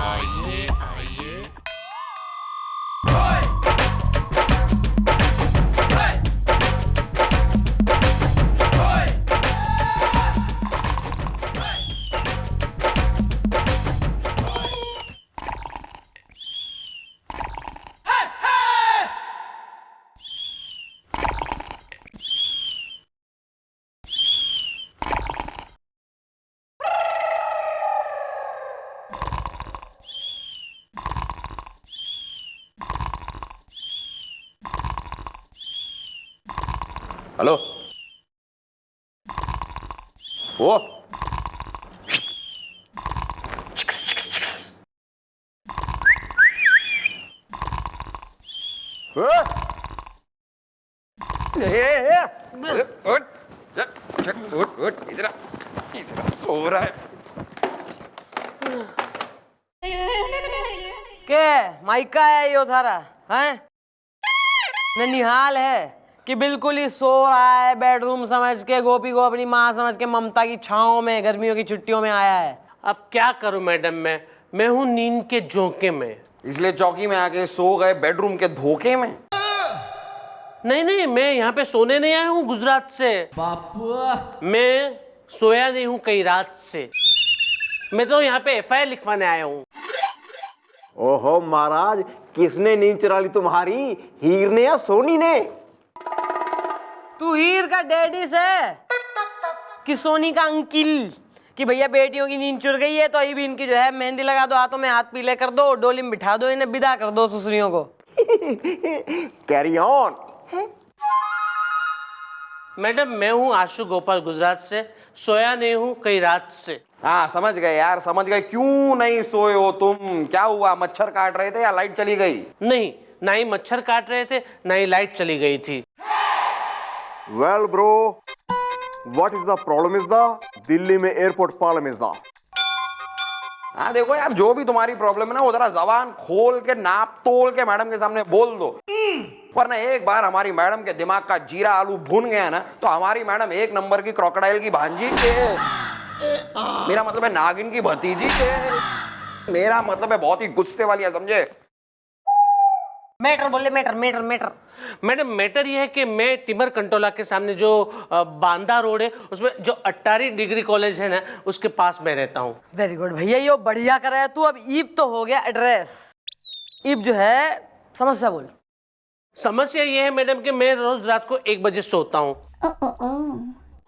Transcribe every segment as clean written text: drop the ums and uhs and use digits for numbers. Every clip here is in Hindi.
आइए आइए। हेलो। ओ उठ इधर सो रहा है। के माइका है यो थारा हैं? ननिहाल है कि बिल्कुल ही सो रहा है, बेडरूम समझ के, गोपी को अपनी माँ समझ के ममता की छांव में गर्मियों की छुट्टियों में आया है। अब क्या करूं मैडम, मैं हूं नींद के झोंके में। इसलिए चौकी में आके सो गए बेडरूम के धोखे में? नहीं, मैं यहाँ पे सोने नहीं आया हूँ गुजरात से। बापू मैं सोया नहीं हूँ कई रात से। मैं तो यहाँ पे एफआईआर लिखवाने आया हूँ। ओहो महाराज, किसने नींद चुरा ली तुम्हारी, हीर ने या सोनी ने? तू हीर का डैडी से कि सोनी का अंकिल कि भैया बेटियों की नींद चुर गई है तो अभी भी इनकी जो है मेहंदी लगा दो, हाथों में हाथ पीले कर दो, डोली में बिठा दो, इन्हें विदा कर दो ससुरियों को। Carry on. मैडम मैं हूँ आशु गोपाल गुजरात से, सोया नहीं हूँ कई रात से। हाँ समझ गए यार, समझ गए। क्यों नहीं सोए हो तुम? क्या हुआ, मच्छर काट रहे थे या लाइट चली गई? नहीं, ना ही मच्छर काट रहे थे ना ही लाइट चली गई थी। Well bro, what is the problem is the Delhi में एयरपोर्ट प्रॉब्लम इज द। हाँ देखो यार, जो भी तुम्हारी प्रॉब्लम है ना वो जरा जबान खोल के नाप तोल के मैडम के सामने बोल दो, वरना एक बार हमारी मैडम के दिमाग का जीरा आलू भून गया ना तो हमारी मैडम एक नंबर की क्रोकोडाइल की भांजी के, मेरा मतलब है नागिन की भतीजी के, मेरा मतलब है बहुत ही गुस्से वाली है, समझे? मैटर बोले, matter matter matter. Madam matter ये है कि मैं टिमर कंटोला के सामने जो बांदा रोड है उसमें जो अट्टारी डिग्री कॉलेज है ना उसके पास में रहता हूँ। वेरी गुड भैया, यो बढ़िया कर रहा है तू। अब ईब तो हो गया एड्रेस, ईब जो है समस्या बोल। समस्या ये है मैडम कि मैं रोज रात को 1 बजे सोता हूँ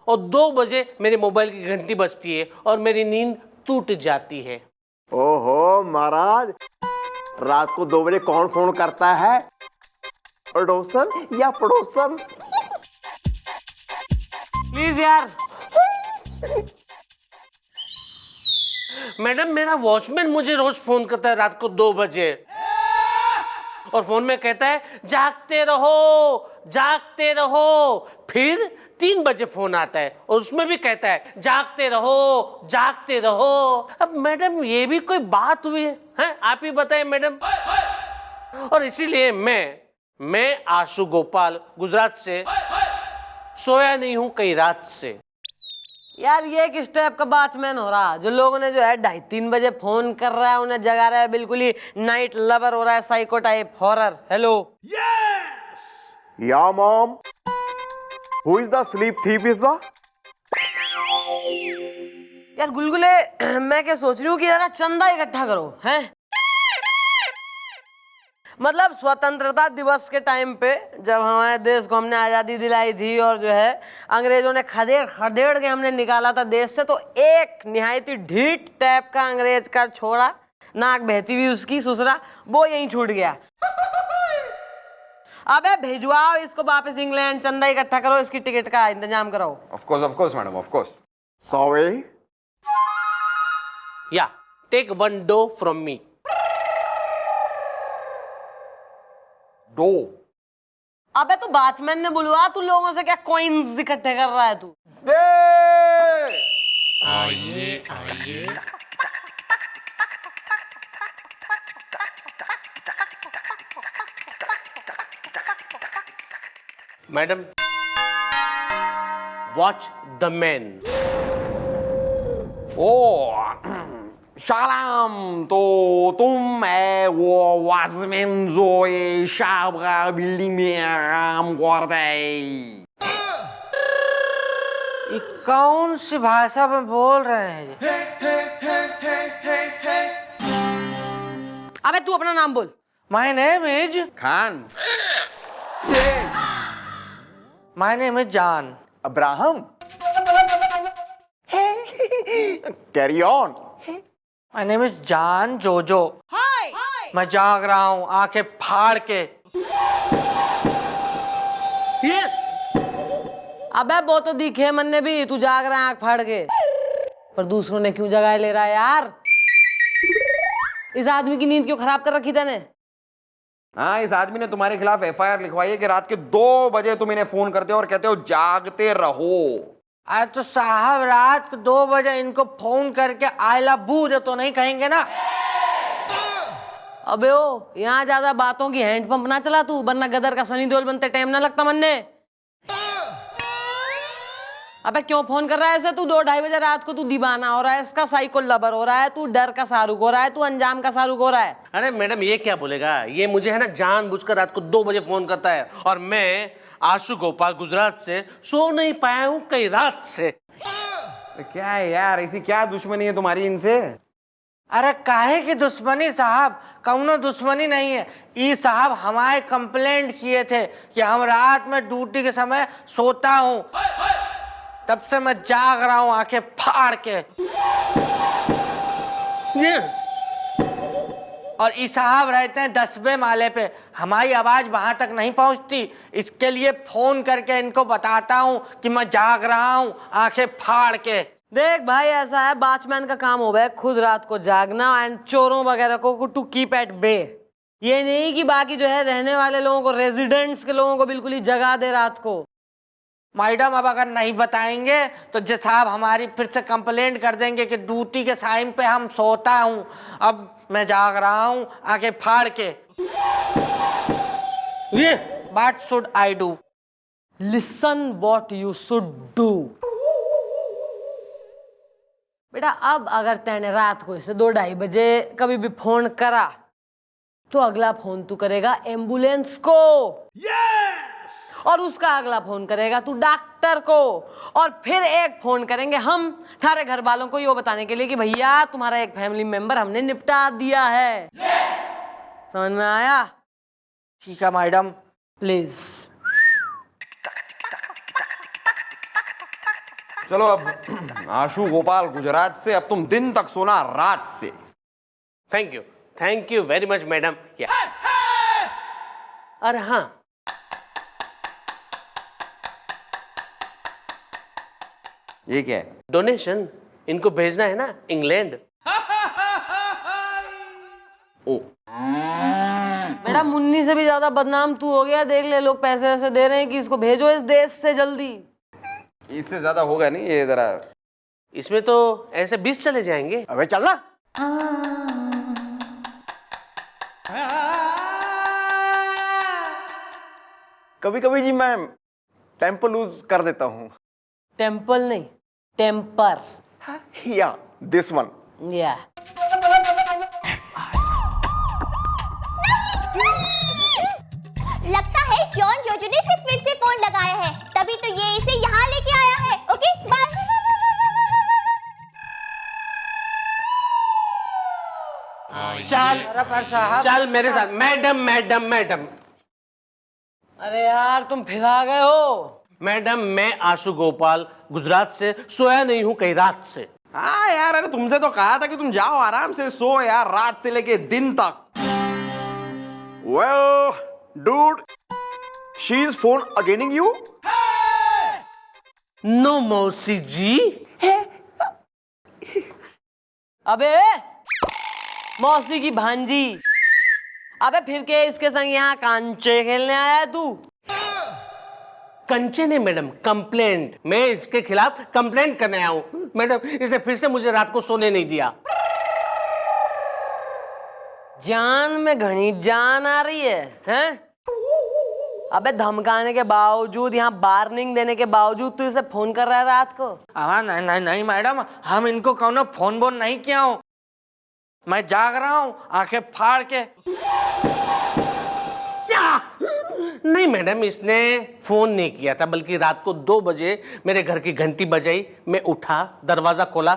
और 2 बजे मेरे मोबाइल की घंटी बजती है और मेरी नींद टूट जाती है। ओहो महाराज, रात को 2 बजे कौन फोन करता है, पड़ोसन या पड़ोसन? प्लीज यार। मैडम मेरा वॉचमैन मुझे रोज फोन करता है रात को 2 बजे और फोन में कहता है जागते रहो जागते रहो। फिर 3 बजे फोन आता है और उसमें भी कहता है जागते रहो जागते रहो। अब मैडम ये भी कोई बात हुई है? आप ही बताएं मैडम। और इसीलिए मैं आशु गोपाल गुजरात से सोया नहीं हूं कई रात से। यार ये किस टाइप का बातमैन हो रहा, जो लोगों ने जो है 2:30-3 बजे फोन कर रहा है, उन्हें जगा रहा है, बिल्कुल ही नाइट लवर हो रहा है, साइको टाइप हॉरर। हेलो या mom, who is the sleep thief is the? यार गुलगुले, मैं क्या सोच रही हूँ कि जरा चंदा इकट्ठा करो हैं। मतलब स्वतंत्रता दिवस के टाइम पे जब हमारे देश को हमने आज़ादी दिलाई थी और जो है अंग्रेजों ने खदेड़ खदेड़ के हमने निकाला था देश से, तो एक निहायती ढीठ टाइप का अंग्रेज का छोरा, नाक बहती हुई उसकी ससुरा, वो यहीं छूट गया। अबे भिजवाओ इसको वापस इंग्लैंड, चंदा इकट्ठा करो, इसकी टिकट का इंतजाम कराओ। Of course madam, of course. Sorry या टेक 1 डो फ्रॉम मी। दो? अबे तू बाचमैन ने बुलवा, तू लोगों से क्या कॉइन्स इकट्ठे कर रहा है तू? आइए आइए। Madam watch the man. ओ शालाम तो तुम है वो वॉचमैन जो ये शाबरा बिल्डिंग में काम करता है। ये कौन सी भाषा में बोल रहे हैं ये? अबे तू अपना नाम बोल। My name is Khan. My name is John. Abraham. Carry on. My name is John Jojo. मैं जाग रहा हूँ आंखें फाड़ के। अबे वो तो दिखे मन ने भी, तू जाग रहा है आंख फाड़ के, पर दूसरों ने क्यों जगाए ले रहा है यार? इस आदमी की नींद क्यों खराब कर रखी तूने? हाँ, इस आदमी ने तुम्हारे खिलाफ एफआईआर लिखवाई है कि रात के 2 बजे तुम इन्हें फोन करते हो और कहते हो जागते रहो। आज तो साहब रात को 2 बजे इनको फोन करके आई लव यू तो नहीं कहेंगे ना? अबे ओ, यहाँ ज्यादा बातों की हैंडपंप ना चला तू, वरना गदर का सनी देओल बनते टाइम ना लगता मन ने। अबे क्यों फोन कर रहा है ऐसे तू? 2-2:30 बजे रात को तू दीवाना हो रहा है, इसका साइको लवर हो रहा है, तू डर का शाहरुख हो रहा है, तू अंजाम का शाहरुख हो रहा है। अरे मैडम ये क्या बोलेगा, ये मुझे है ना जानबूझकर रात को 2 बजे फोन करता है, और मैं आशु गोपाल गुजरात से सो नहीं पाया हूँ कई रात से। क्या है यार, ऐसी क्या दुश्मनी है तुम्हारी इनसे? अरे काहे की दुश्मनी साहब? कौनो दुश्मनी नहीं है। ई साहब हमारे कंप्लेंट किए थे कि हम रात में ड्यूटी के समय सोता हूँ, तब से मैं जाग रहा हूँ आंखें फाड़ के। और ई साहब रहते हैं 10वें माले पे, हमारी आवाज वहां तक नहीं पहुंचती, इसके लिए फोन करके इनको बताता हूँ कि मैं जाग रहा हूँ आंखें फाड़ के। देख भाई, ऐसा है वॉचमैन का काम हो गया खुद रात को जागना एंड चोरों वगैरह को टू कीप एट बे। ये नहीं कि बाकी जो है रहने वाले लोगों को, रेजिडेंट्स के लोगों को बिल्कुल ही जगा दे रात को। मैडम अब अगर नहीं बताएंगे तो जे साहब हमारी फिर से कंप्लेंट कर देंगे कि ड्यूटी के टाइम पे हम सोता हूँ, अब मैं जाग रहा हूँ आंखें फाड़ के। ये what should I do? Listen what you should do. बेटा अब अगर तैने रात को इसे 2-2:30 बजे कभी भी फोन करा तो अगला फोन तू करेगा एम्बुलेंस को। और उसका अगला फोन करेगा तू डॉक्टर को, और फिर एक फोन करेंगे हम थारे घर वालों को ये बताने के लिए कि भैया तुम्हारा एक फैमिली मेंबर हमने निपटा दिया है। समझ में आया? ठीक है मैडम, प्लीज। चलो अब आशु गोपाल गुजरात से, अब तुम दिन तक सोना रात से। Thank you very much madam. अरे हाँ, ये क्या है? डोनेशन इनको भेजना है ना इंग्लैंड। ओ, बेटा मुन्नी से भी ज्यादा बदनाम तू हो गया, देख ले लोग पैसे ऐसे दे रहे हैं कि इसको भेजो इस देश से जल्दी। इससे ज्यादा होगा नहीं ये जरा। इसमें तो ऐसे 20 चले जाएंगे। अबे चलना। कभी कभी जी मैं टेम्पर लूज कर देता हूँ। टेम्पल नहीं, टेम्पर। या दिस वन। या लगता है जॉन जोजो ने इसे फिर से फोन लगाया है, तभी तो ये इसे यहाँ लेके आया है। Okay bye. चल मेरे साथ। मैडम अरे यार तुम फिर आ गए हो। मैडम, मैं आशु गोपाल गुजरात से सोया नहीं हूँ कई रात से। हाँ यार, अरे तुमसे तो कहा था कि तुम जाओ आराम से सो यार, रात से लेके दिन तक। Well, dude, she's phone againing you? No मौसी जी। अबे मौसी की भांजी, अबे फिर के इसके संग यहाँ कांचे खेलने आया है तू? कंचे नहीं मैडम, कंप्लेंट। मैं इसके खिलाफ कंप्लेंट करने आया हूँ मैडम। इसने फिर से मुझे रात को सोने नहीं दिया। जान में घनी जान आ रही है, हैं? अबे धमकाने के बावजूद, यहाँ वार्निंग देने के बावजूद तू इसे फोन कर रहा है रात को? हाँ नहीं मैडम, हम इनको कौनो फोन बोन नहीं किया हूँ। मैं जाग रहा हूँ आंखें फाड़ के। क्या? नहीं मैडम, इसने फोन नहीं किया था, बल्कि रात को 2 बजे मेरे घर की घंटी बजाई, मैं उठा, दरवाजा खोला,